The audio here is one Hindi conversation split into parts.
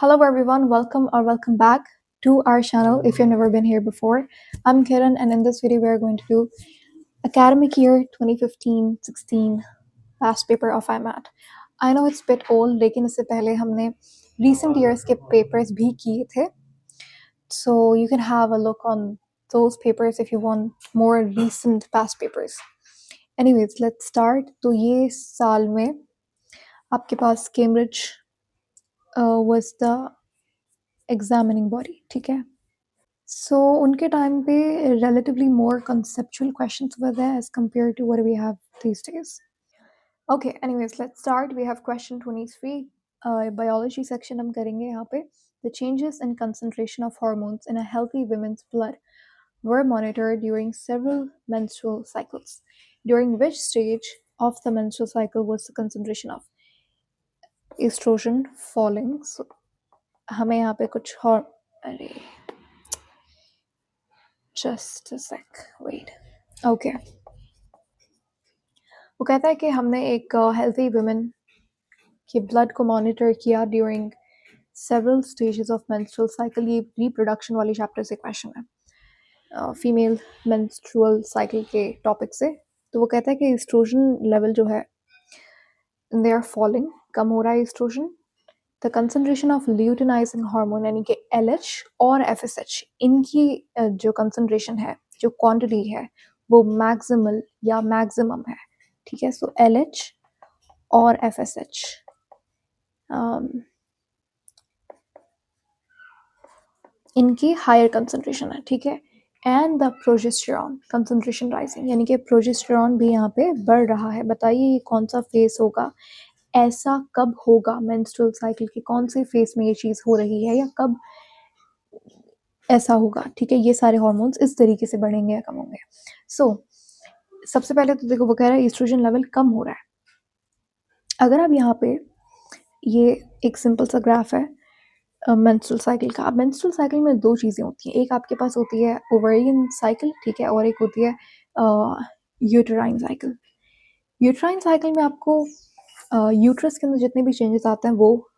Hello everyone, welcome or welcome back to our channel if you've never been here before. I'm Kiran and in this video we're going to do academic year 2015-16 past paper of IMAT. I know it's a bit old लेकिन इससे पहले हमने recent years के papers भी किए थे. So you can have a look on those papers if you want more recent past papers. Anyways, let's start. तो ये साल में आपके पास Cambridge was the examining body, ठीक है. So उनके टाइम पे relatively more conceptual questions were there as compared to what we have these days. Okay, anyways, let's start. We have question 23. Biology section हम करेंगे यहाँ पे. The changes in concentration of hormones in a healthy woman's blood were monitored during several menstrual cycles. During which stage of the menstrual cycle was the concentration of estrogen falling? So हमें यहाँ पे कुछ अरे just a sec, wait. Okay. वो कहता है कि हमने एक healthy women के blood को monitor किया during several stages of menstrual cycle. ये reproduction वाली chapter से question है female menstrual cycle के topic से. तो वो कहता है कि estrogen level जो है they are falling, कम हो रहा है estrogen. The concentration of luteinizing hormone यानी कि LH और FSH इनकी जो concentration है, जो quantity है, वो maximal या maximum है, ठीक है. So LH और FSH इनकी higher concentration है, ठीक है. And the progesterone concentration rising यानी कि progesterone भी यहाँ पे बढ़ रहा है. बताइए ये कौन सा phase होगा, ऐसा कब होगा menstrual cycle के कौन से phase में ये चीज़ हो रही है या कब ऐसा होगा, ठीक है. ये सारे हार्मोन्स इस तरीके से बढ़ेंगे या कम होंगे. सो सबसे पहले तो देखो वो कह रहा है एस्ट्रोजन लेवल कम हो रहा है. अगर आप यहाँ पे ये एक सिंपल सा ग्राफ है मेंस्ट्रुअल साइकिल का. अब मेंस्ट्रुअल साइकिल में दो चीज़ें होती हैं. एक आपके पास होती है ओवेरियन साइकिल, ठीक है, और एक होती है यूटेराइन साइकिल. यूटेराइन साइकिल में आपको यूट्रस के अंदर जितने भी चेंजेस आते हैं वो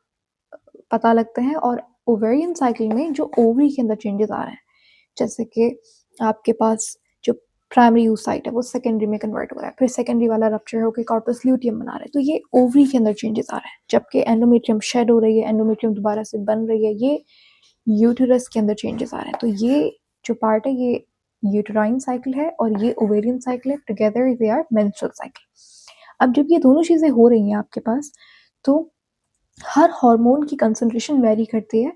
पता लगते हैं, और ओवेरियन साइकिल में जो ओवरी के अंदर चेंजेस आ रहे हैं, जैसे कि आपके पास जो प्राइमरी यूज साइट है वो सेकेंडरी में कन्वर्ट हो रहा है, फिर सेकेंडरी वाला रप्चर होकर कॉर्पस ल्यूटियम बना रहे हैं, तो ये ओवरी के अंदर चेंजेस आ रहे हैं. जबकि एंडोमेट्रियम शेड हो रही है, एंडोमेट्रियम दोबारा से बन रही है, ये यूटेरस के अंदर चेंजेस आ रहे हैं. तो ये जो पार्ट है ये यूटेराइन साइकिल है और ये ओवेरियन साइकिल है. Together they are menstrual cycle. अब जब ये दोनों चीज़ें हो रही हैं आपके पास, तो हर हार्मोन की कंसंट्रेशन वेरी करती है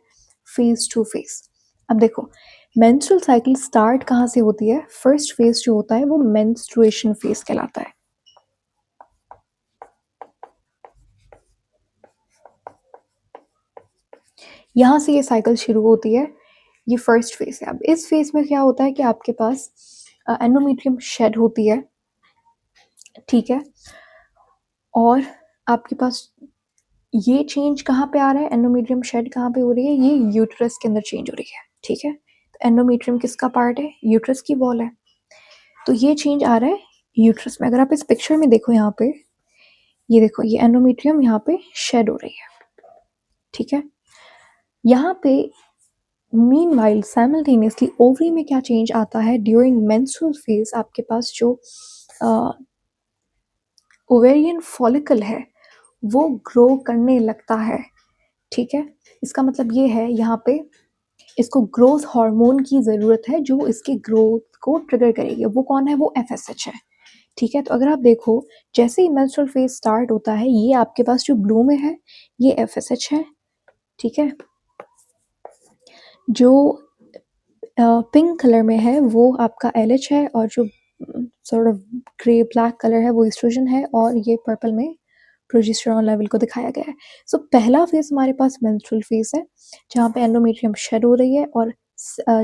फेज टू फेज. अब देखो मेंस्ट्रुअल साइकिल स्टार्ट कहाँ से होती है. फर्स्ट फेज जो होता है वो मेंस्ट्रुएशन फेज कहलाता है. यहाँ से ये साइकिल शुरू होती है, ये फर्स्ट फेज है. अब इस फेज में क्या होता है कि आपके पास एंडोमेट्रियम शेड होती है, ठीक है, और आपके पास ये चेंज कहाँ पे आ रहा है, एंडोमेट्रियम शेड कहाँ पे हो रही है, ये यूट्रस के अंदर चेंज हो रही है, ठीक है. तो एंडोमेट्रियम किसका पार्ट है, यूट्रस की वॉल है. तो ये चेंज आ रहा है यूट्रस में. अगर आप इस पिक्चर में देखो यहाँ पे, ये देखो ये एंडोमेट्रियम यहाँ पे शेड हो रही है, ठीक है. यहाँ पे मीनवाइल साइमल्टेनियसली ओवरी में क्या चेंज आता है ड्यूरिंग मेंस्ट्रुअल फेज. आपके पास जो ओवेरियन फॉलिकल है वो ग्रो करने लगता है, ठीक है. इसका मतलब ये है यहाँ पे इसको ग्रोथ हार्मोन की ज़रूरत है जो इसके ग्रोथ को ट्रिगर करेगी. वो कौन है, वो FSH है, ठीक है. तो अगर आप देखो जैसे ही मेंस्ट्रुअल फेज स्टार्ट होता है, ये आपके पास जो ब्लू में है ये FSH है, ठीक है. जो पिंक कलर में है वो आपका LH है, और जो sort of grey black colour है वो एस्ट्रोजन है, और ये पर्पल में प्रोजेस्टेरॉन लेवल को दिखाया गया है. सो पहला फेज हमारे पास मेंस्ट्रुअल फेज है जहाँ पे एंडोमेट्रियम शेड हो रही है और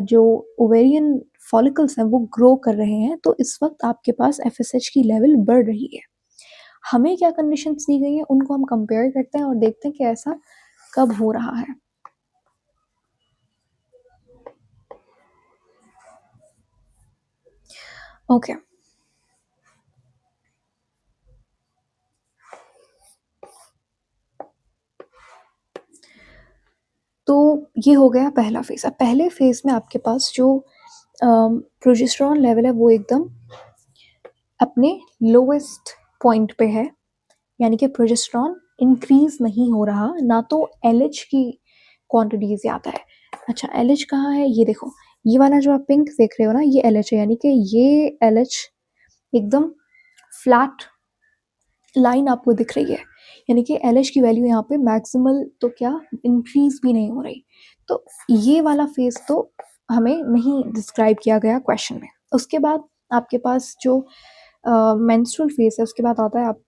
जो ओवेरियन फॉलिकल्स हैं वो ग्रो कर रहे हैं. तो इस वक्त आपके पास FSH की लेवल बढ़ रही है. हमें क्या कंडीशंस दी गई हैं उनको हम कंपेयर करते हैं और देखते हैं कि ऐसा कब हो रहा है. ओके ये हो गया पहला फेज। अब पहले फेज में आपके पास जो प्रोजेस्टेरॉन लेवल है वो एकदम अपने लोएस्ट पॉइंट पे है, यानी कि प्रोजेस्टेरॉन इंक्रीज नहीं हो रहा, ना तो एलएच की क्वांटिटी ज़्यादा है। अच्छा, एलएच कहाँ है? ये देखो, ये वाला जो आप पिंक देख रहे हो ना, ये एलएच है, यानी कि ये एलएच एकदम फ्लैट लाइन आपको दिख रही है, यानी कि एलएच की वैल्यू यहाँ पे मैक्सिमल तो क्या इंक्रीज भी नहीं हो रही। तो ये वाला फेज तो हमें नहीं डिस्क्राइब किया गया क्वेश्चन में। उसके बाद आपके पास जो मेंस्ट्रुअल फेज है, उसके बाद आता है आप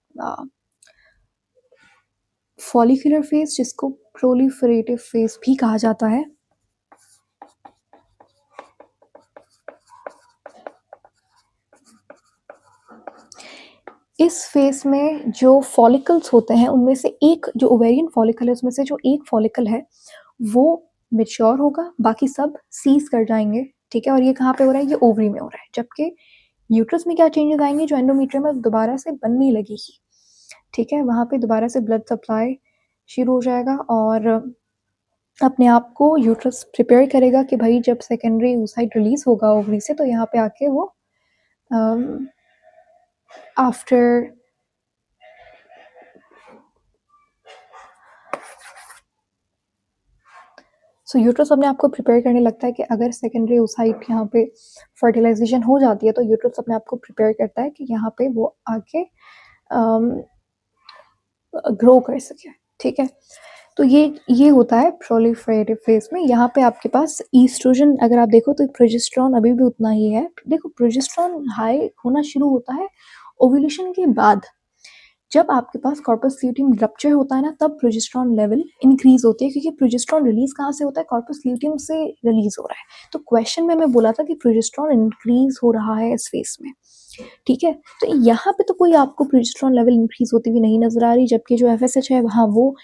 फॉलिकुलर फेज, जिसको प्रोलिफरेटिव फेज भी कहा जाता है। इस फेज में जो फॉलिकल्स होते हैं उनमें से एक, जो ओवेरियन फॉलिकल है उसमें से जो एक फॉलिकल है वो मेच्योर होगा, बाकी सब सीज कर जाएंगे, ठीक है। और ये कहाँ पे हो रहा है? ये ओवरी में हो रहा है। जबकि यूट्रस में क्या चेंजेस आएंगे? जो एंडोमेट्रियम है दोबारा से बनने लगेगी, ठीक है, वहाँ पे दोबारा से ब्लड सप्लाई शुरू हो जाएगा और अपने आप को यूट्रस प्रिपेयर करेगा कि भाई जब सेकेंडरी oocyte रिलीज होगा ओवरी से, तो यहाँ पे आके वो आफ्टर सो यूट्रस अपने आप को प्रिपेयर करने लगता है कि अगर सेकेंडरी oocyte यहाँ पे फर्टिलाइजेशन हो जाती है तो यूट्रस अपने आप को प्रिपेयर करता है कि यहाँ पे वो आके ग्रो कर सके, ठीक है। तो ये होता है प्रोलिफरेटिव फेज में। यहाँ पे आपके पास ईस्ट्रोजन अगर आप देखो तो प्रोजेस्टेरॉन अभी भी उतना ही है। देखो, प्रोजेस्टेरॉन हाई होना शुरू होता है ओव्यूलेशन के बाद। जब आपके पास कॉर्पस ल्यूटियम रप्चर होता है ना, तब प्रोजेस्टेरॉन लेवल इंक्रीज होती है, क्योंकि प्रोजेस्टेरॉन रिलीज कहाँ से होता है? कॉर्पस ल्यूटियम से रिलीज हो रहा है। तो क्वेश्चन में मैं बोला था कि प्रोजेस्टेरॉन इंक्रीज हो रहा है इस फेज में, ठीक है। तो यहाँ पे तो कोई आपको प्रोजेस्टेरॉन लेवल इंक्रीज होती हुई नहीं नजर आ रही, जबकि जो एफएसएच है वहाँ वो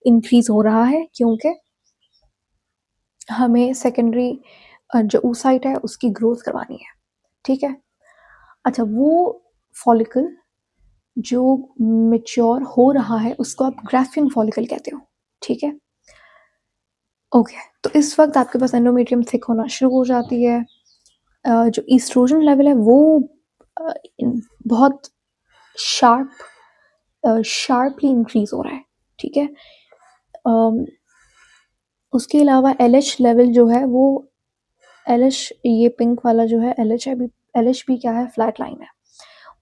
इंक्रीज हो रहा है, क्योंकि हमें सेकेंडरी जो oocyte है उसकी ग्रोथ करवानी है, ठीक है। अच्छा, वो फॉलिकल जो मेच्योर हो रहा है उसको आप ग्राफियन फॉलिकल कहते हो, ठीक है। ओके, तो इस वक्त आपके पास एंडोमेट्रियम थिक होना शुरू हो जाती है। जो ईस्ट्रोजन लेवल है वो बहुत शार्पली इंक्रीज हो रहा है, ठीक है। उसके अलावा एलएच लेवल जो है वो एलएच, ये पिंक वाला जो है एलएच है, एलएच भी क्या है? फ्लैट लाइन है।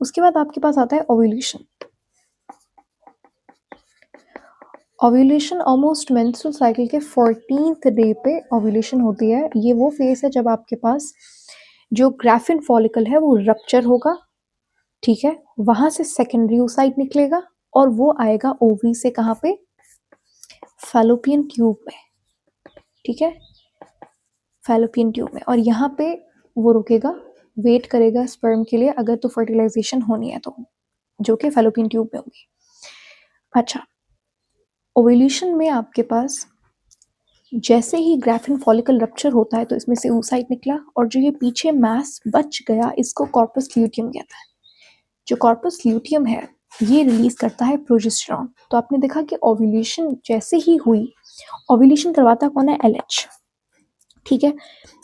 उसके बाद आपके पास आता है ovulation. Ovulation almost menstrual cycle के 14th डे पे ओव्यूलेशन होती है। ये वो फेज है जब आपके पास जो ग्राफिन फॉलिकल है वो रप्चर होगा, ठीक है। वहां से सेकेंडरी oocyte निकलेगा और वो आएगा ओवरी से, कहाँ पे? फैलोपियन ट्यूब में, ठीक है, फैलोपियन ट्यूब में। और यहाँ पे वो रुकेगा, वेट करेगा स्पर्म के लिए, अगर तो फर्टिलाइजेशन होनी है तो, जो कि फैलोपियन ट्यूब में होगी। अच्छा, ओव्यूलेशन में आपके पास जैसे ही ग्राफिन फॉलिकल रप्चर होता है तो इसमें से oocyte निकला, और जो ये पीछे मास बच गया इसको कॉर्पस ल्यूटियम कहता है। जो कॉर्पस ल्यूटियम है ये रिलीज करता है प्रोजेस्टेरॉन। तो आपने देखा कि ओव्यूलेशन जैसे ही हुई, ओव्यूलेशन करवाता कौन है? एलएच, ठीक है।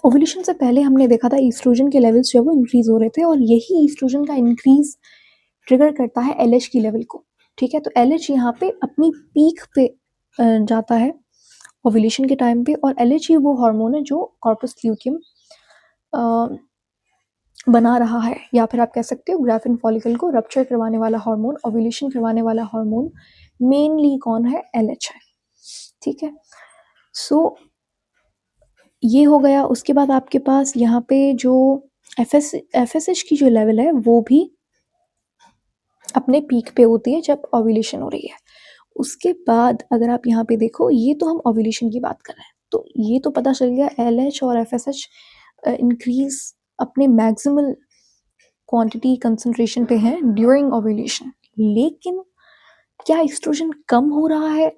ओव्यूलेशन से पहले हमने देखा था ईस्ट्रोजन के लेवल्स जो है वो इंक्रीज हो रहे थे, और यही ईस्ट्रोजन का इंक्रीज ट्रिगर करता है एलएच की लेवल को, ठीक है। तो एलएच यहाँ पे अपनी पीक पे जाता है ओव्यूलेशन के टाइम पे, और एलएच ही वो हार्मोन है जो कॉर्पस ल्यूटियम बना रहा है, या फिर आप कह सकते हो ग्राफिन फॉलिकल को रप्चर करवाने वाला हार्मोन, ओव्यूलेशन करवाने वाला हार्मोन मेनली कौन है? एलएच है, ठीक है। सो ये हो गया। उसके बाद आपके पास यहाँ पे जो एफएसएच की जो लेवल है वो भी अपने पीक पे होती है जब ओव्यूलेशन हो रही है। उसके बाद अगर आप यहाँ पे देखो, ये तो हम ओव्यूलेशन की बात कर रहे हैं, तो ये तो पता चल गया एलएच और एफएसएच इंक्रीज अपने मैक्सिमल क्वांटिटी कंसंट्रेशन पे हैं ड्यूरिंग ओव्यूलेशन। लेकिन क्या एस्ट्रोजन कम हो रहा है?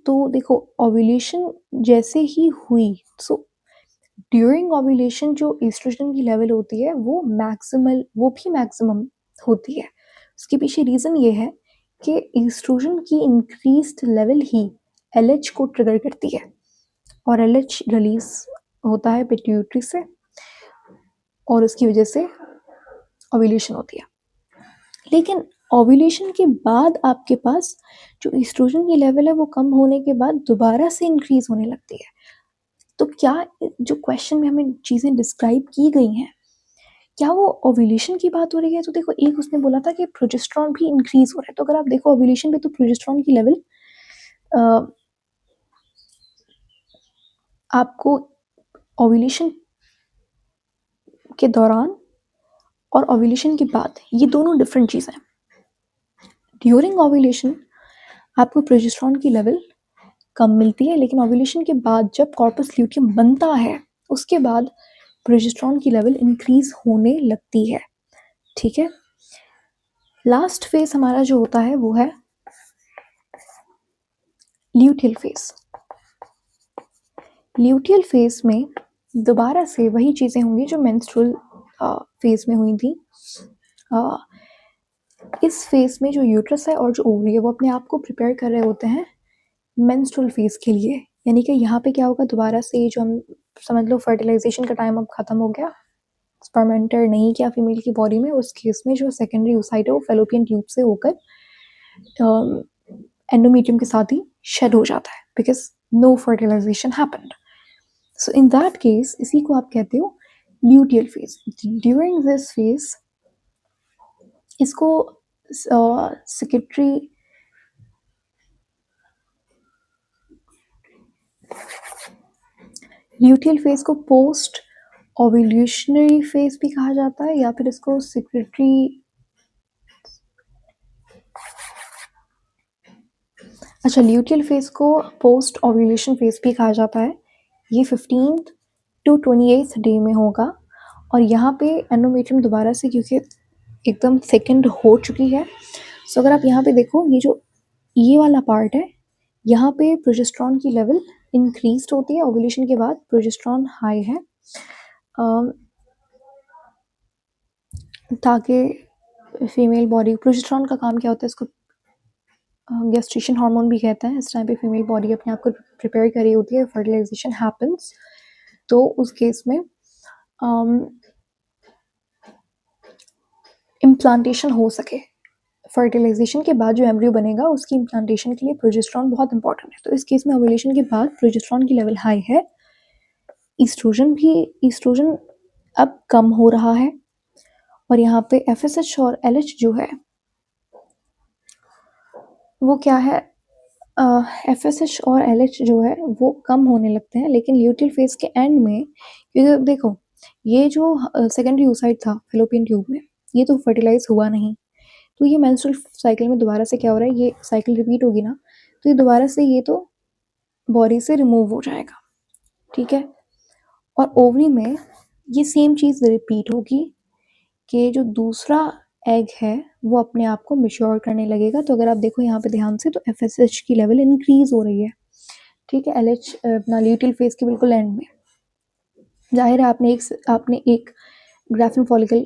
तो देखो, ओव्यूलेशन जैसे ही हुई, सो ड्यूरिंग ओव्यूलेशन जो एस्ट्रोजन की लेवल होती है वो भी मैक्सिमम होती है। उसके पीछे रीज़न ये है कि एस्ट्रोजन की इंक्रीज्ड लेवल ही एलएच को ट्रिगर करती है, और LH रिलीज होता है पिट्यूटरी से और उसकी वजह से ओव्यूलेशन होती है। लेकिन ओव्यूलेशन के बाद आपके पास जो एस्ट्रोजन की लेवल है वो कम होने के बाद दोबारा से इंक्रीज होने लगती है। तो क्या जो क्वेश्चन में हमें चीज़ें डिस्क्राइब की गई हैं, क्या वो ओव्यूलेशन की बात हो रही है? तो देखो, एक उसने बोला था कि प्रोजेस्टेरॉन भी इंक्रीज हो रहा है, तो अगर आप देखो ओव्यूलेशन पे तो प्रोजेस्टेरॉन की लेवल आपको ओव्यूलेशन के दौरान और ओव्यूलेशन के बाद ये दोनों डिफरेंट चीज़ें हैं। ड्यूरिंग ओव्यूलेशन आपको प्रोजेस्टेरॉन की लेवल कम मिलती है, लेकिन ओव्यूलेशन के बाद जब कॉर्पस ल्यूटियम बनता है उसके बाद प्रोजेस्टेरॉन की लेवल इंक्रीज होने लगती है। ठीक है, लास्ट फेज हमारा जो होता है वो है ल्यूटियल फेज। ल्यूटियल फेज में दोबारा से वही चीज़ें होंगी जो मेंस्ट्रुअल फेज में हुई थी। इस फेज में जो यूट्रस है और जो ओवरी है वो अपने आप को प्रिपेयर कर रहे होते हैं मेंस्ट्रुअल फेज के लिए। यानी कि यहाँ पे क्या होगा, दोबारा से जो हम समझ लो फर्टिलाइजेशन का टाइम अब खत्म हो गया, स्पर्म एंटर नहीं किया फीमेल की बॉडी में, उस केस में जो सेकेंडरी oocyte है वो फेलोपियन ट्यूब से होकर एंडोमेट्रियम के साथ ही शेड हो जाता है because no fertilization happened. So in that case इसी को आप कहते हो luteal phase. During this phase इसको सेक्रेटरी ल्यूटियल फेज को पोस्ट ओव्यूलेशनरी फेज भी कहा जाता है, या फिर इसको सेक्रेटरी ल्यूटियल फेज को पोस्ट ओव्यूलेशन फेज भी कहा जाता है। ये 15th to 28th डे में होगा और यहाँ पे एंडोमेट्रियम दोबारा से क्योंकि एकदम सेकेंड हो चुकी है। सो अगर आप यहाँ पे देखो, ये वाला पार्ट है, यहाँ पे प्रोजेस्टेरॉन की लेवल इंक्रीज होती है। ओव्यूलेशन के बाद प्रोजेस्टेरॉन हाई है ताकि फीमेल बॉडी, प्रोजेस्टेरॉन का काम क्या होता है, इसको गेस्टेशन हार्मोन भी कहते हैं। इस टाइम पे फीमेल बॉडी अपने आप को प्रिपेयर कर रही होती है, फर्टिलाइजेशन हैपन्स। तो उस केस में इम्प्लांटेशन हो सके, फर्टिलाइजेशन के बाद जो एम्ब्रियो बनेगा उसकी इम्प्लांटेशन के लिए प्रोजेस्टेरॉन बहुत इंपॉर्टेंट है। तो इस केस में ओव्यूलेशन के बाद प्रोजेस्टेरॉन की लेवल हाई है, ईस्ट्रोजन अब कम हो रहा है और यहाँ पे FSH और LH जो है वो क्या है, FSH और LH जो है वो कम होने लगते हैं। लेकिन ल्यूटियल फेज के एंड में, क्योंकि देखो ये जो सेकेंडरी oocyte था फेलोपियन ट्यूब में, ये तो फर्टिलाइज हुआ नहीं, तो ये मेंस्ट्रुअल साइकिल में दोबारा से क्या हो रहा है, ये साइकिल रिपीट होगी ना, तो ये दोबारा से ये तो बॉडी से रिमूव हो जाएगा। ठीक है, और ओवरी में ये सेम चीज़ रिपीट होगी कि जो दूसरा एग है वो अपने आप को मैच्योर करने लगेगा। तो अगर आप देखो यहाँ पे ध्यान से, तो FSH की लेवल इंक्रीज हो रही है। ठीक है, LH अपना ल्यूटियल फेज के बिल्कुल एंड में, जाहिर है आपने एक ग्राफिन फॉलिकल,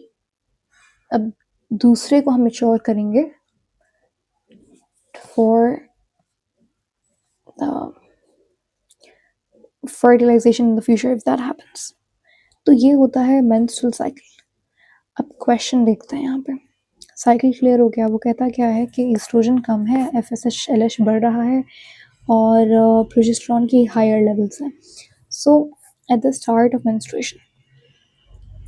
अब दूसरे को हम मैच्योर करेंगे for fertilization in the future if that happens. तो ये होता है मेंस्ट्रुअल साइकिल। अब क्वेश्चन देखते हैं यहाँ पे, साइकिल क्लियर हो गया। वो कहता क्या है कि एस्ट्रोजन कम है, FSH LH बढ़ रहा है और प्रोजेस्टेरॉन की हायर लेवल्स हैं। So at the start of menstruation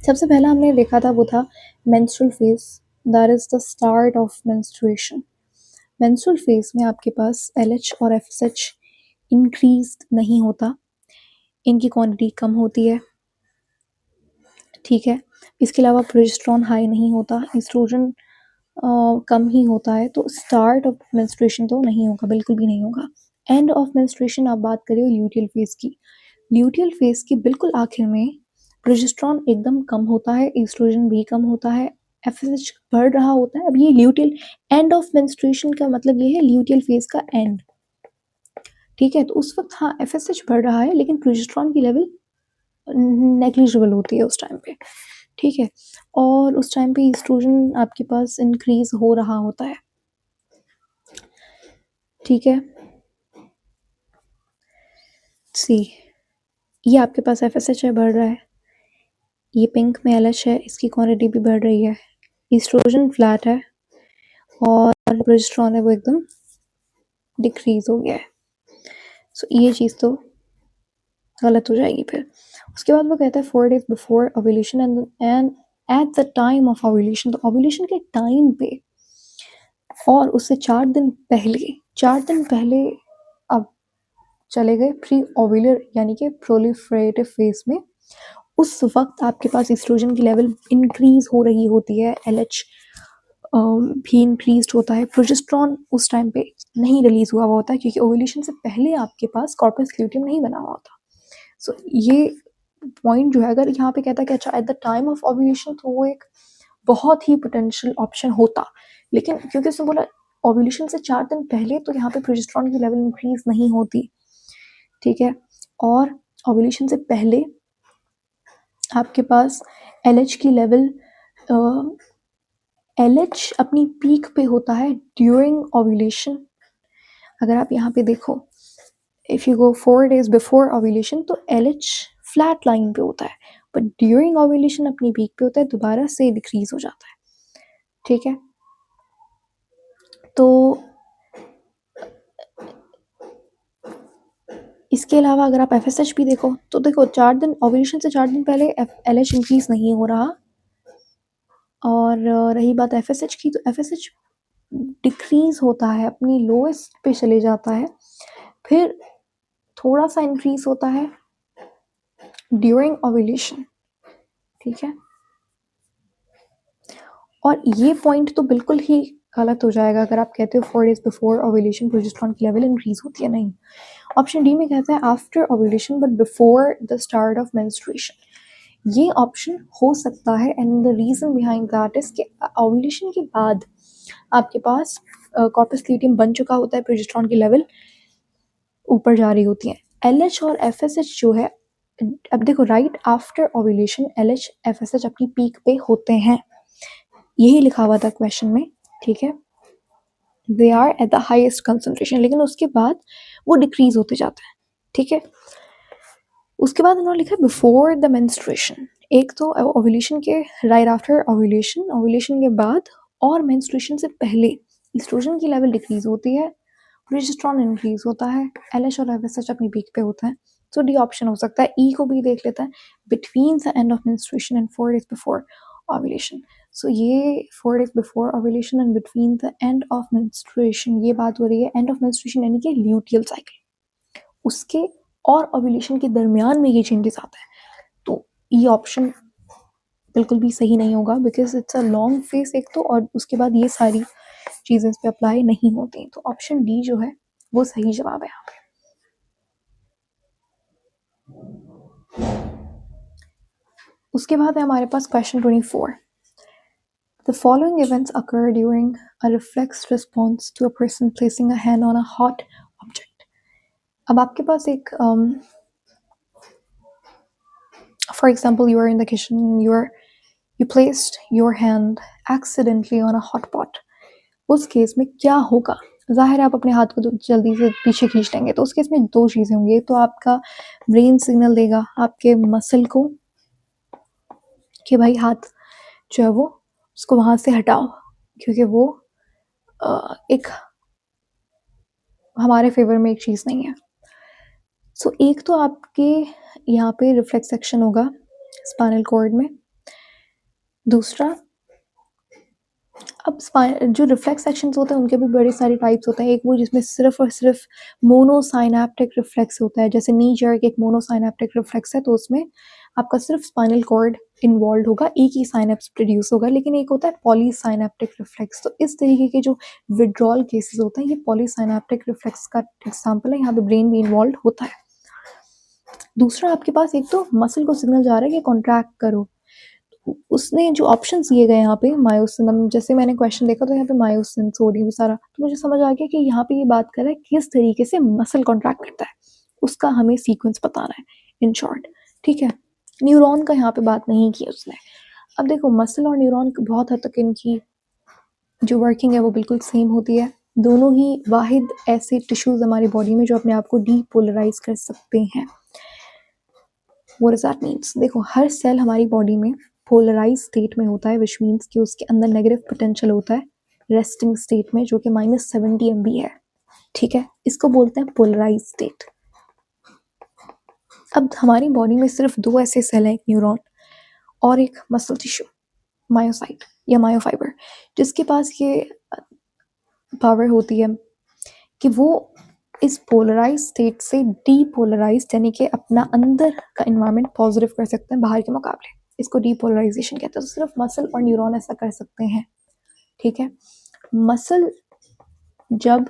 सबसे पहला हमने देखा था वो था menstrual phase, that is the start of menstruation. Menstrual phase में आपके पास LH और FSH इंक्रीज नहीं होता, इनकी क्वांटिटी कम होती है। ठीक है, इसके अलावा प्रोजेस्टेरॉन हाई नहीं होता, एस्ट्रोजन कम ही होता है। तो स्टार्ट ऑफ मेंस्ट्रुएशन तो नहीं होगा, बिल्कुल भी नहीं होगा। एंड ऑफ मेंस्ट्रुएशन आप बात करें ल्यूटियल फेज की, ल्यूटियल फेज के बिल्कुल आखिर में प्रोजेस्टेरॉन एकदम कम होता है, एस्ट्रोजन भी कम होता है, FSH बढ़ रहा होता है। अब ये ल्यूटियल एंड ऑफ मेंस्ट्रुएशन का मतलब ये है ल्यूटियल फेज का एंड। ठीक है, तो उस वक्त हाँ FSH बढ़ रहा है लेकिन प्रोजेस्टेरॉन की लेवल नेग्लिजिबल होती है उस टाइम पे। ठीक है, और उस टाइम पे एस्ट्रोजन आपके पास इंक्रीज हो रहा होता है। ठीक है, सी ये आपके पास एफएसएच है, बढ़ रहा है, ये पिंक में एलएच है, इसकी क्वांटिटी भी बढ़ रही है, ईस्ट्रोजन फ्लैट है और प्रोजेस्टेरॉन है वो एकदम डिक्रीज हो गया है। सो ये चीज़ तो गलत हो जाएगी। फिर उसके बाद वो कहता है 4 days before ovulation and at the time of ovulation, तो ओव्यूलेशन के टाइम पे और उससे 4 दिन पहले अब चले गए प्री ओव्यूलर यानी कि प्रोलिफरेटिव फेज में। उस वक्त आपके पास एस्ट्रोजन की लेवल इंक्रीज हो रही होती है, एलएच भी इंक्रीज होता है, प्रोजेस्टेरॉन उस टाइम पे नहीं रिलीज हुआ होता है क्योंकि ओव्यूलेशन से पहले आपके पास कॉर्पस ल्यूटियम नहीं बना हुआ होता। सो ये पॉइंट जो है, अगर यहाँ पे कहता है कि अच्छा at the time of ovulation, तो वो एक बहुत ही पोटेंशियल ऑप्शन होता, लेकिन क्योंकि उसने बोला ओव्यूलेशन से 4 दिन पहले, तो यहाँ पे प्रोजेस्टेरॉन की लेवल इंक्रीज नहीं होती, ठीक है। और ओव्यूलेशन से पहले आपके पास एलएच की लेवल, एलएच अपनी पीक पे होता है ड्यूरिंग ओव्यूलेशन। अगर आप यहाँ पे देखो, if you go 4 days before ovulation, तो एलएच फ्लैट लाइन पे होता है, बट ड्यूरिंग ओव्यूलेशन अपनी पीक पे होता है, दोबारा से डिक्रीज हो जाता है, ठीक है। तो इसके अलावा अगर आप एफएसएच भी देखो, तो देखो 4 दिन ओव्यूलेशन से 4 दिन पहले एलएच इंक्रीज नहीं हो रहा। और रही बात एफएसएच की, तो एफएसएच डिक्रीज होता है, अपनी लोएस्ट पे चले जाता है, फिर थोड़ा सा इंक्रीज होता है ड्यूरिंग ओव्यूलेशन, ठीक है। और ये पॉइंट तो बिल्कुल ही गलत हो जाएगा अगर आप कहते हो 4 days बिफोर ओव्यूलेशन प्रोजेस्टेरॉन की लेवल इंक्रीज होती है, नहीं। ऑप्शन डी में कहता है after ovulation but before the start of menstruation. ये ऑप्शन हो सकता है, and the reason behind that is कि ओव्यूलेशन के बाद आपके पास कॉर्पस ल्यूटियम बन चुका होता है, प्रोजेस्टेरॉन की लेवल ऊपर जा रही होती है। एलएच और एफएसएच जो है, अब देखो right after ovulation LH FSH अपनी पीक पे होते हैं, यही लिखा हुआ था क्वेश्चन में, ठीक है। They are at the highest concentration, लेकिन उसके बाद वो डिक्रीज होते जाता है, ठीक है। उसके बाद उन्होंने लिखा बिफोर द मेंस्ट्रुएशन, एक तो ओव्यूलेशन के राइट आफ्टर ओव्यूलेशन, ओव्यूलेशन के बाद और मेंस्ट्रुएशन से पहले एस्ट्रोजन की लेवल डिक्रीज होती है, प्रोजेस्टेरॉन इंक्रीज होता है, एलएच और एफएसएच अपनी पीक पे होता है। तो डी ऑप्शन हो सकता है। ई को भी देख लेते हैं, between the end of menstruation and 4 days before ovulation. So ये 4 days before ovulation and between the end of menstruation, ये बात हो रही है एंड ऑफ मेंस्ट्रुएशन यानी कि ल्यूटियल साइकिल, उसके और ओव्यूलेशन के दरमियान में ये चेंजेस आता है। तो ये ऑप्शन बिल्कुल भी सही नहीं होगा, because it's a long face एक तो, और उसके बाद ये सारी चीज़ें इस पे अप्लाई नहीं होती। तो ऑप्शन डी जो है वो सही जवाब है यहाँ पे। उसके बाद है हमारे पास question 24। The following events occur during a reflex response to a person placing a hand on a hot object. अब आपके पास एक for example, you are in the kitchen, you placed your hand accidentally on a hot pot. उस केस में क्या होगा? ज़ाहिर है आप अपने हाथ को तो जल्दी से पीछे खींच लेंगे, तो उस केस में 2 चीज़ें होंगी। तो आपका ब्रेन सिग्नल देगा आपके मसल को कि भाई हाथ जो है वो उसको वहाँ से हटाओ, क्योंकि वो एक हमारे फेवर में एक चीज़ नहीं है। सो एक तो आपके यहाँ पे रिफ्लेक्स एक्शन होगा स्पाइनल कॉर्ड में। दूसरा, अब जो रिफ्लेक्स एक्शंस होते हैं उनके भी बड़ी सारी टाइप्स होते हैं। एक वो जिसमें सिर्फ और सिर्फ मोनोसाइनेप्टिक रिफ्लेक्स होता है, जैसे नी जर्क एक मोनोसाइनेप्टिक रिफ्लेक्स है, तो उसमें आपका सिर्फ स्पाइनल कॉर्ड इन्वॉल्व होगा, एक ही साइनेप्स प्रोड्यूस होगा। लेकिन एक होता है पॉलीसाइनेप्टिक रिफ्लेक्स, तो इस तरीके के जो विड्रॉल केसेस होते हैं ये पॉलीसाइनेप्टिक रिफ्लेक्स का एग्जाम्पल है, यहाँ पे ब्रेन भी इन्वॉल्व होता है। दूसरा, आपके पास एक तो मसल को सिग्नल जा रहा है कि कॉन्ट्रैक्ट करो, उसने जो ऑप्शंस दिए गए यहाँ पे मायोसिन, जैसे मैंने क्वेश्चन देखा तो यहाँ पे मायोसिन सोडियम सारा, तो मुझे समझ आ गया कि यहाँ पे ये बात कर रहा है किस तरीके से मसल कॉन्ट्रैक्ट करता है, उसका हमें सीक्वेंस बताना है इन शॉर्ट, ठीक है। न्यूरॉन का यहाँ पे बात नहीं की उसने। अब देखो मसल और न्यूरॉन बहुत हद तक इनकी जो वर्किंग है वो बिल्कुल सेम होती है। दोनों ही वाहिद ऐसे टिश्यूज हमारी बॉडी में जो अपने आप को डीपोलराइज कर सकते हैं। What does that means? देखो, हर सेल हमारी बॉडी में पोलराइज स्टेट में होता है, विच मीन्स कि उसके अंदर नेगेटिव पोटेंशियल होता है रेस्टिंग स्टेट में, जो कि -70 MB है। ठीक है, इसको बोलते हैं पोलराइज स्टेट। अब हमारी बॉडी में सिर्फ दो ऐसे सेल हैं, एक न्यूरॉन और एक मसल टिश्यू, मायोसाइट या मायोफाइबर, जिसके पास ये पावर होती है कि वो इस पोलराइज स्टेट से डीपोलराइज, यानी कि अपना अंदर का इन्वायरमेंट पॉजिटिव कर सकते हैं बाहर के मुकाबले। इसको डीपोलराइजेशन कहते हैं। तो सिर्फ मसल और न्यूरॉन ऐसा कर सकते हैं। ठीक है, मसल जब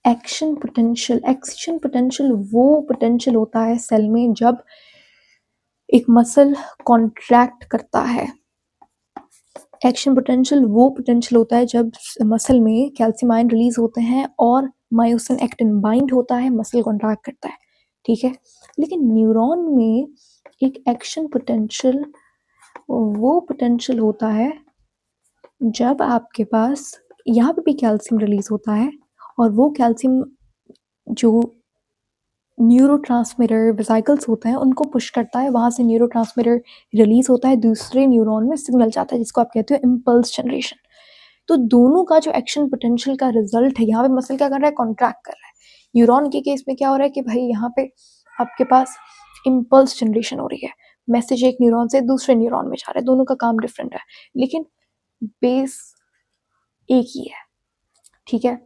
एक्शन पोटेंशियल वो पोटेंशियल होता है सेल में जब एक मसल कॉन्ट्रैक्ट करता है। एक्शन पोटेंशियल वो पोटेंशियल होता है जब मसल में कैल्शियम आयन रिलीज होते हैं और मायोसिन एक्टिन बाइंड होता है, मसल कॉन्ट्रैक्ट करता है। ठीक है, लेकिन न्यूरॉन में एक एक्शन पोटेंशियल वो पोटेंशियल होता है जब आपके पास यहाँ पे भी कैल्शियम रिलीज होता है और वो कैल्शियम जो न्यूरोट्रांसमीटर वेसिकल्स होते हैं उनको पुश करता है, वहां से न्यूरोट्रांसमीटर रिलीज होता है, दूसरे न्यूरॉन में सिग्नल जाता है, जिसको आप कहते हो इम्पल्स जनरेशन। तो दोनों का जो एक्शन पोटेंशियल का रिजल्ट है, यहाँ पे मसल क्या कर रहा है, कॉन्ट्रैक्ट कर रहा है। न्यूरॉन के केस में क्या हो रहा है कि भाई यहाँ पे आपके पास इम्पल्स जनरेशन हो रही है, मैसेज एक न्यूरॉन से दूसरे न्यूरॉन में जा रहा है, दोनों का काम डिफरेंट है लेकिन बेस एक ही है। ठीक है,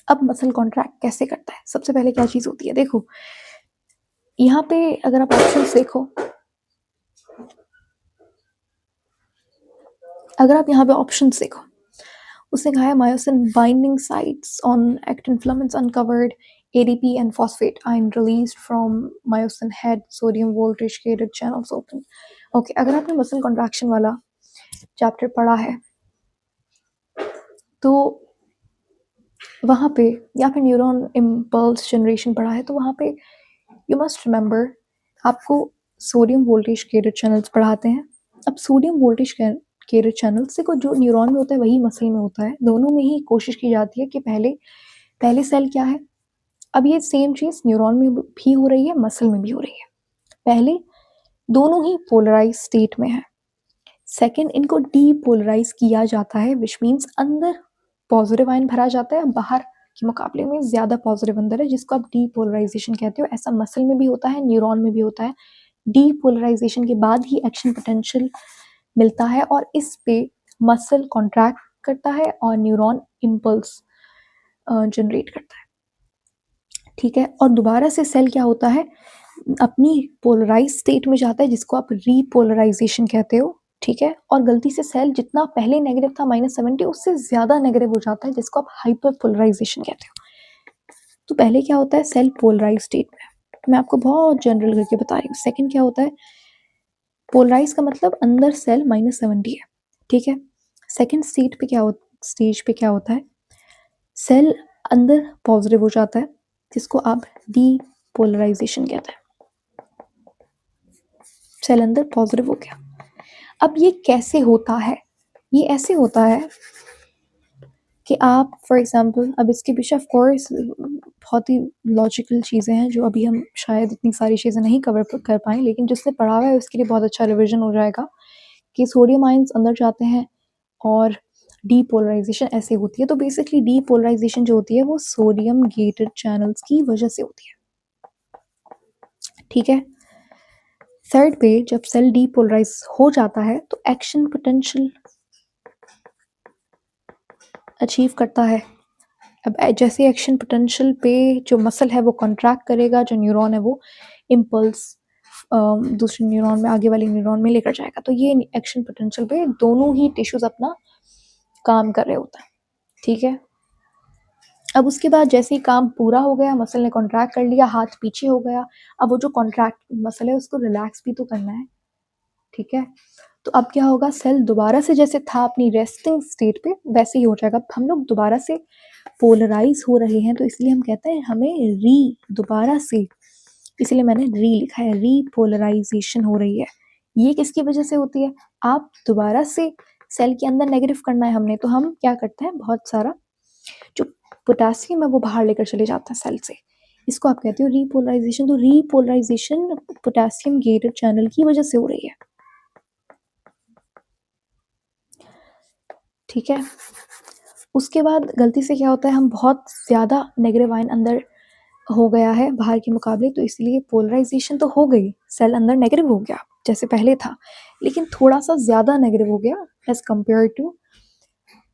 अब मसल कॉन्ट्रैक्ट कैसे करता है? सबसे पहले क्या चीज होती है, देखो यहाँ पे अगर आप ऑप्शंस देखो, अगर आप यहाँ पे ऑप्शंस देखो, उसने कहा है myosin binding sites on actin filaments uncovered, ADP and phosphate ion released from myosin head, sodium voltage gated channels open. Okay, अगर आपने मसल कॉन्ट्रैक्शन वाला चैप्टर पढ़ा है तो वहाँ पे, या फिर न्यूरॉन इम्पल्स जनरेशन पढ़ा है तो वहाँ पे यू मस्ट रिमेंबर आपको सोडियम वोल्टेज गेटेड चैनल्स पढ़ाते हैं। अब सोडियम वोल्टेज गेटेड चैनल्स से जो न्यूरॉन में होता है वही मसल में होता है, दोनों में ही कोशिश की जाती है कि पहले सेल क्या है। अब ये सेम चीज़ न्यूरॉन में भी हो रही है, मसल में भी हो रही है। पहले दोनों ही पोलराइज स्टेट में है, सेकेंड इनको डीपोलराइज किया जाता है, विच मीन्स अंदर पॉजिटिव आयन भरा जाता है, बाहर के मुकाबले में ज्यादा पॉजिटिव अंदर है, जिसको आप डीपोलराइजेशन कहते हो। ऐसा मसल में भी होता है, न्यूरॉन में भी होता है। डीपोलराइजेशन के बाद ही एक्शन पोटेंशियल मिलता है और इस पे मसल कॉन्ट्रैक्ट करता है और न्यूरॉन इम्पल्स जनरेट करता है। ठीक है, और दोबारा से सेल क्या होता है, अपनी पोलराइज स्टेट में जाता है, जिसको आप रीपोलराइजेशन कहते हो। ठीक है, और गलती से सेल जितना पहले नेगेटिव था -70, उससे ज्यादा नेगेटिव हो जाता है, जिसको आप हाइपर पोलराइजेशन कहते हो। तो पहले क्या होता है, सेल पोलराइज स्टेट में, मैं आपको बहुत जनरल करके बता रही हूँ। सेकंड क्या होता है, पोलराइज का मतलब अंदर सेल -70 है। ठीक है, सेकंड स्टेज पे क्या होता है, सेल अंदर पॉजिटिव हो जाता है, जिसको आप डीपोलराइजेशन कहते हैं। सेल अंदर पॉजिटिव हो गया। अब ये कैसे होता है, ये ऐसे होता है कि आप फॉर एग्जांपल, अब इसके पीछे ऑफ कोर्स बहुत ही लॉजिकल चीज़ें हैं जो अभी हम शायद इतनी सारी चीज़ें नहीं कवर कर पाएँ, लेकिन जिसने पढ़ा हुआ है उसके लिए बहुत अच्छा रिविजन हो जाएगा कि सोडियम आयंस अंदर जाते हैं और डीपोलराइजेशन ऐसे होती है। तो बेसिकली डीपोलराइजेशन जो होती है वो सोडियम गेटेड चैनल्स की वजह से होती है। ठीक है, थर्ड पे जब सेल डीपोलराइज हो जाता है तो एक्शन पोटेंशियल अचीव करता है। अब जैसे एक्शन पोटेंशियल पे जो मसल है वो कॉन्ट्रैक्ट करेगा, जो न्यूरॉन है वो इम्पल्स दूसरे न्यूरॉन में, आगे वाले न्यूरॉन में लेकर जाएगा। तो ये एक्शन पोटेंशियल पे दोनों ही टिश्यूज अपना काम कर रहे होते हैं। ठीक है, अब उसके बाद जैसे ही काम पूरा हो गया, मसल ने कॉन्ट्रैक्ट कर लिया, हाथ पीछे हो गया, अब वो जो कॉन्ट्रैक्ट मसल है उसको रिलैक्स भी तो करना है। ठीक है, तो अब क्या होगा, सेल दोबारा से जैसे था अपनी रेस्टिंग स्टेट पे वैसे ही हो जाएगा। हम लोग दोबारा से पोलराइज हो रहे हैं, तो इसलिए हम कहते हैं हमें दोबारा से, इसलिए मैंने लिखा है, रीपोलराइजेशन हो रही है। ये किसकी वजह से होती है, आप दोबारा से सेल के अंदर नेगेटिव करना है हमने, तो हम क्या करते हैं, बहुत सारा जो पोटेशियम है वो बाहर लेकर चले जाते हैं सेल से, इसको आप कहते हो रीपोलराइजेशन। तो रीपोलराइजेशन पोटेशियम गेटेड चैनल की वजह से हो रही है, ठीक है। उसके बाद गलती से क्या होता है, हम बहुत ज़्यादा नेगेटिव आयन अंदर हो गया है बाहर के मुकाबले, तो इसलिए पोलराइजेशन तो हो गई, सेल अंदर नेगेटिव हो गया जैसे पहले था, लेकिन थोड़ा सा ज़्यादा नेगेटिव हो गया as compare to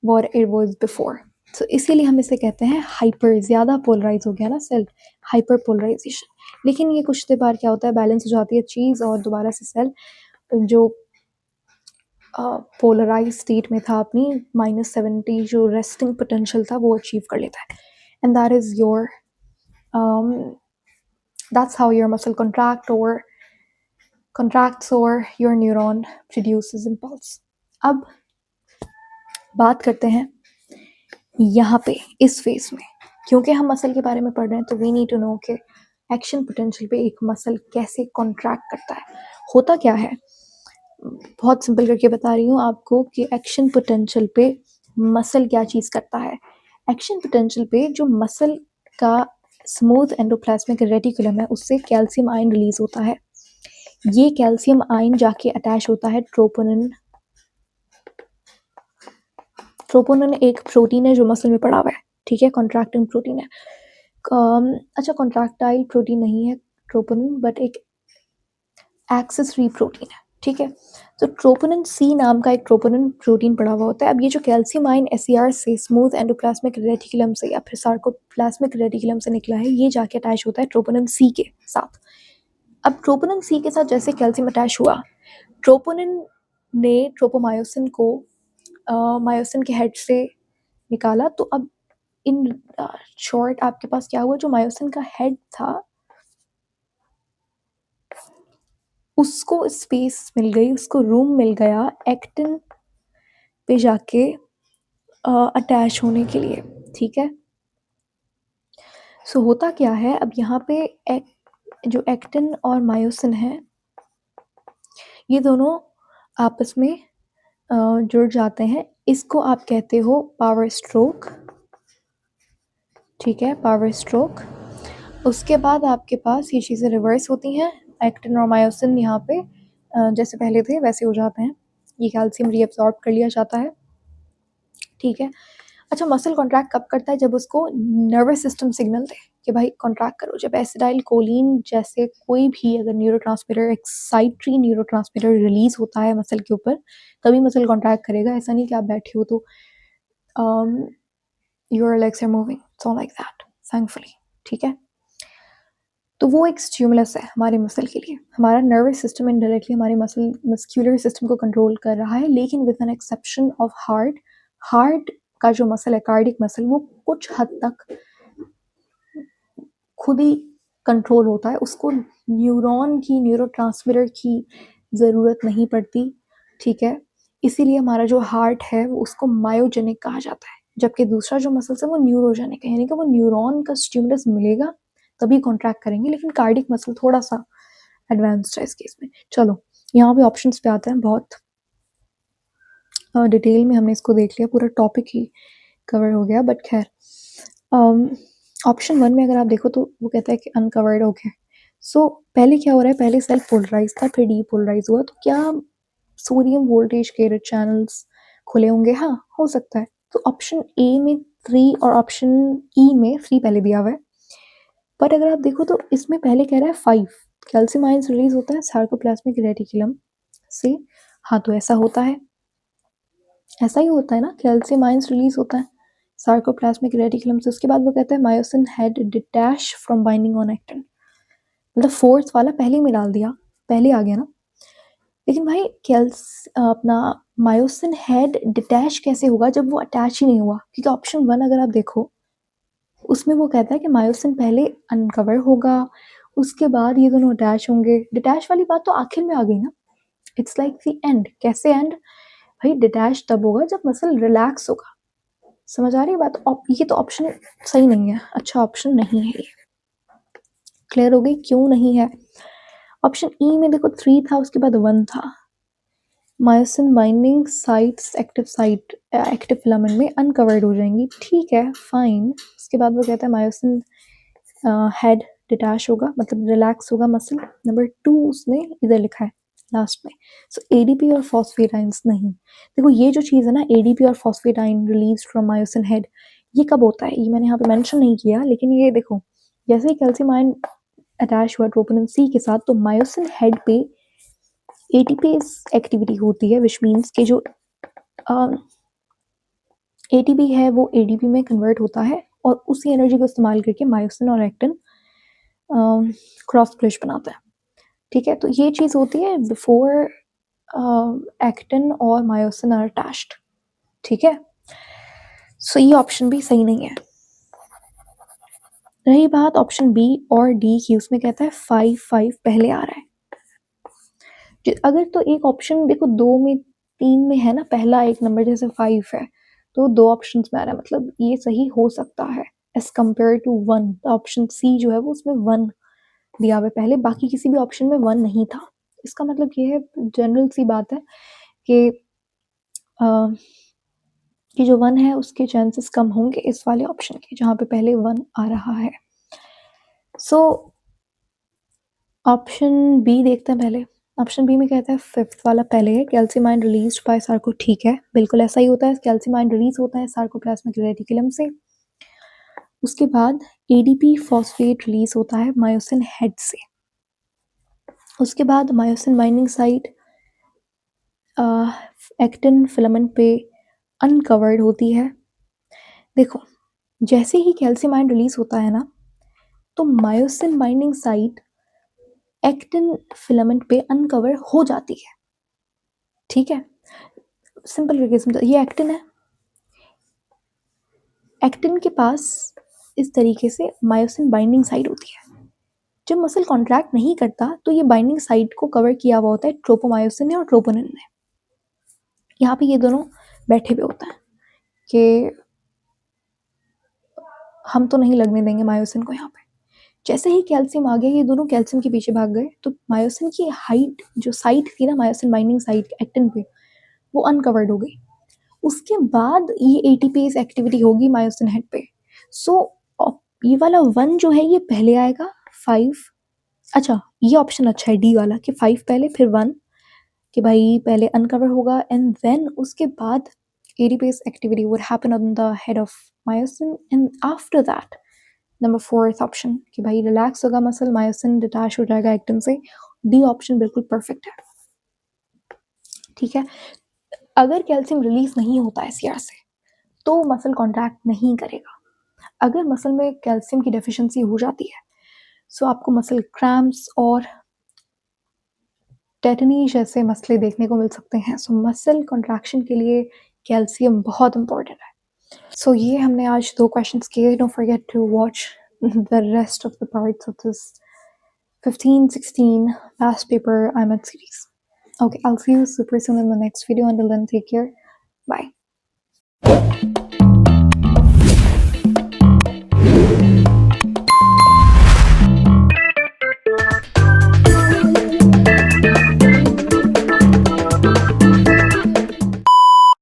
what it was before. तो इसीलिए हम इसे कहते हैं हाइपर, ज़्यादा पोलराइज हो गया ना सेल, हाइपर पोलराइजेशन। लेकिन ये कुछ देर बाद क्या होता है, बैलेंस हो जाती है चीज़ और दोबारा से सेल जो पोलराइज स्टेट में था अपनी -70 जो रेस्टिंग पोटेंशियल था वो अचीव कर लेता है। And that is your that's how your muscle contracts or your neuron produces impulse. अब बात करते हैं यहाँ पे इस फेज में, क्योंकि हम मसल के बारे में पढ़ रहे हैं तो वी नीड टू नो कि एक्शन पोटेंशियल पे एक मसल कैसे कॉन्ट्रैक्ट करता है, होता क्या है। बहुत सिंपल करके बता रही हूँ आपको कि एक्शन पोटेंशियल पे मसल क्या चीज़ करता है। एक्शन पोटेंशियल पे जो मसल का स्मूथ एंडोप्लाज्मिक रेटिकुलम है उससे कैल्शियम आयन रिलीज होता है। ये कैल्शियम आयन जाके अटैच होता है ट्रोपोनिन। ट्रोपोनिन एक प्रोटीन है जो मसल में पड़ा हुआ है, ठीक है, कॉन्ट्रैक्टिंग प्रोटीन है। अच्छा, कॉन्ट्रैक्टाइल प्रोटीन नहीं है ट्रोपोनिन, बट एक एक्सेसरी प्रोटीन है, ठीक है। तो ट्रोपोनिन सी नाम का एक ट्रोपोनिन प्रोटीन पड़ा हुआ होता है। अब ये जो कैल्शियम आयन एसईआर से स्मूथ एंडोप्लाज्मिक रेटिकुलम से या फिर सार्कोप्लाज्मिक रेटिकुलम से निकला है, ये जाके अटैच होता है ट्रोपोनिन सी के साथ। अब ट्रोपोनिन सी के साथ जैसे कैल्शियम अटैच हुआ, ट्रोपोनिन ने ट्रोपोमायोसिन को मायोसिन के हेड से निकाला। तो अब इन शॉर्ट आपके पास क्या हुआ, जो मायोसिन का हेड था उसको स्पेस मिल गई, उसको रूम मिल गया एक्टिन पे जाके अटैच होने के लिए, ठीक है। सो होता क्या है, अब यहाँ पे जो एक्टिन और मायोसिन है ये दोनों आपस में जुड़ जाते हैं। इसको आप कहते हो पावर स्ट्रोक, ठीक है, पावर स्ट्रोक। उसके बाद आपके पास ये चीज़ें रिवर्स होती हैं, एक्टिन और मायोसिन यहाँ पे जैसे पहले थे वैसे हो जाते हैं, ये कैल्शियम रीअब्सॉर्ब कर लिया जाता है, ठीक है। अच्छा, मसल कॉन्ट्रैक्ट कब करता है, जब उसको नर्वस सिस्टम सिग्नल दे कि भाई कॉन्ट्रैक्ट करो। जब एसिटाइल कोलिन जैसे कोई भी अगर न्यूरोट्रांसमीटर, एक्साइटरी न्यूरोट्रांसमीटर रिलीज होता है मसल के ऊपर, तभी मसल कॉन्ट्रैक्ट करेगा। ऐसा नहीं कि आप बैठे हो तो your legs are moving, so like that, thankfully, ठीक है। तो वो एक स्टिमुलस है हमारे मसल के लिए। हमारा नर्वस सिस्टम इनडायरेक्टली हमारे मस्क्यूलर सिस्टम को कंट्रोल कर रहा है, लेकिन with an exception of heart. Heart का जो मसल है, कार्डिक मसल, वो कुछ हद तक खुद ही कंट्रोल होता है, उसको न्यूरॉन की, न्यूरोट्रांसमीटर की ज़रूरत नहीं पड़ती, ठीक है। इसीलिए हमारा जो हार्ट है वो उसको मायोजेनिक कहा जाता है, जबकि दूसरा जो मसल्स है वो न्यूरोजेनिक है, यानी कि वो न्यूरॉन का स्टिमुलस मिलेगा तभी कॉन्ट्रैक्ट करेंगे। लेकिन कार्डिक मसल थोड़ा सा एडवांस्ड है इस केस में। चलो यहाँ पे ऑप्शंस पे आते हैं, बहुत डिटेल में हमने इसको देख लिया, पूरा टॉपिक ही कवर हो गया, बट खैर ऑप्शन 1 में अगर आप देखो तो वो कहता है कि अनकवर्ड हो गया। सो पहले क्या हो रहा है, पहले सेल पोलराइज था फिर डीपोलराइज हुआ, तो क्या सोडियम वोल्टेज के चैनल्स खुले होंगे? हाँ, हो सकता है। तो ऑप्शन ए में 3 और ऑप्शन ई में 3 पहले दिया हुआ है, बट अगर आप देखो तो इसमें पहले कह रहा है 5 कैल्शियम आयंस रिलीज होता है सार्कोप्लाज्मिक रेटिकुलम से। हाँ, तो ऐसा होता है, ऐसा ही होता है ना, कैल्शियम आयंस रिलीज होता है सार्कोप्लाज्मिक रेटिकुलम से। उसके बाद वो कहता है myosin head detach from binding on actin, मतलब फोर्थ वाला पहले में डाल दिया, पहले आ गया ना। लेकिन भाई अपना मायोसिन हेड डिटैच कैसे होगा जब वो अटैच ही नहीं हुआ? क्योंकि ऑप्शन 1 अगर आप देखो उसमें वो कहता है कि मायोसिन पहले अनकवर होगा, उसके बाद ये दोनों अटैच होंगे। डिटैच वाली बात तो आखिर में आ गई ना, इट्स लाइक द एंड। कैसे एंड? भाई डिटैच तब होगा जब मसल रिलैक्स होगा। समझ आ रही है बात? ये तो ऑप्शन सही नहीं है, अच्छा ऑप्शन नहीं है ये। क्लियर हो गई क्यों नहीं है? ऑप्शन ई में देखो 3 था, उसके बाद 1 था। Myosin binding sites active filament में अनकवर्ड हो जाएंगी, ठीक है, फाइन। उसके बाद वो कहता है मायोसिन हेड डिटैच होगा, मतलब रिलैक्स होगा मसल। नंबर 2 उसने इधर लिखा है लास्ट में। सो एडीपी और फॉस्फेटाइन्स नहीं। देखो ये जो चीज़ है ना, एडीपी और फॉस्फेटाइन रिलीज फ्रॉम मायोसिन हेड, ये कब होता है ये मैंने यहाँ पे मेंशन नहीं किया, लेकिन ये देखो जैसे ही कैल्शियम आयन अटैच हुआ ट्रोपोनिन सी के साथ, तो मायोसिन हेड पे एटीपीज एक्टिविटी होती है, विच मीन्स कि जो एटीपी है वो एडीपी में कन्वर्ट होता है और उसी एनर्जी को इस्तेमाल करके मायोसिन और एक्टिन क्रॉस ब्रिज बनाता है। ठीक है, तो ये चीज़ होती है बिफोर एक्टिन और मायोसिन आर अटैच्ड। ठीक है, सो ये ऑप्शन भी सही नहीं है। रही बात ऑप्शन बी और डी की, उसमें कहता है 5 पहले आ रहा है। अगर तो एक ऑप्शन देखो 2 में 3 में है ना, पहला एक नंबर जैसे 5 है, तो 2 ऑप्शन में आ रहा है, मतलब ये सही हो सकता है as compare to 1। Option C जो है वो उसमें 1 दिया हुआ है पहले, बाकी किसी भी ऑप्शन में 1 नहीं था। इसका मतलब ये है, जनरल सी बात है कि कि जो 1 है उसके चांसेस कम होंगे इस वाले ऑप्शन के, जहाँ पे पहले 1 आ रहा है। सो ऑप्शन बी देखते हैं पहले। ऑप्शन बी में कहता है 5th वाला पहले है, calcium ion released by Sarco. ठीक है, बिल्कुल ऐसा ही होता है, कैल्शियम आयन रिलीज होता है सार्कोप्लाज्मिक रेटिकुलम से। उसके बाद एडीपी फॉस्फेट रिलीज होता है मायोसिन हेड से। उसके बाद myosin binding site actin filament पे अनकवर्ड होती है। देखो जैसे ही कैल्शियम आयन रिलीज होता है ना, तो myosin binding site actin filament पे अनकवर हो जाती है। ठीक है, सिंपल तरीके से ये एक्टिन है, एक्टिन के पास इस तरीके से मायोसिन बाइंडिंग साइट होती है। जब मसल कॉन्ट्रैक्ट नहीं करता तो ये बाइंडिंग साइट को कवर किया हुआ होता है ट्रोपोमायोसिन ने और ट्रोपोनिन ने। यहाँ पे ये दोनों बैठे हुए होता है कि हम तो नहीं लगने देंगे मायोसिन को। यहाँ पे जैसे ही कैल्शियम आ गया, ये दोनों कैल्शियम के पीछे भाग गए, तो मायोसिन की हाइट जो साइट थी ना, मायोसिन बाइंडिंग साइट एक्टिन पे, वो अनकवर्ड हो गई। उसके बाद ये एटीपीज एक्टिविटी होगी मायोसिन हेड पे। सो ये वाला 1 जो है ये पहले आएगा, 5। अच्छा ये ऑप्शन अच्छा है डी वाला कि 5 पहले फिर 1, कि भाई पहले अनकवर होगा एंड देन उसके बाद ATPs activity would happen on the head of myosin and after that number 4th option कि भाई रिलैक्स होगा मसल, मायोसिन डिटैच हो जाएगा एक्टिन से। डी ऑप्शन बिल्कुल परफेक्ट है। ठीक है, अगर कैल्शियम रिलीज नहीं होता है सीआर से तो मसल कॉन्ट्रैक्ट नहीं करेगा। अगर मसल में कैल्शियम की डेफिशिएंसी हो जाती है, सो आपको मसल क्रैम्प्स और टेटनी जैसे मसले देखने को मिल सकते हैं। सो मसल कॉन्ट्रैक्शन के लिए कैल्शियम बहुत इंपॉर्टेंट है। सो ये हमने आज 2 क्वेश्चंस किए। Don't forget to watch the rest of the parts of this 15-16 past paper IMAT series. Okay, I'll see you super soon in the next video. Until then, take care. Bye.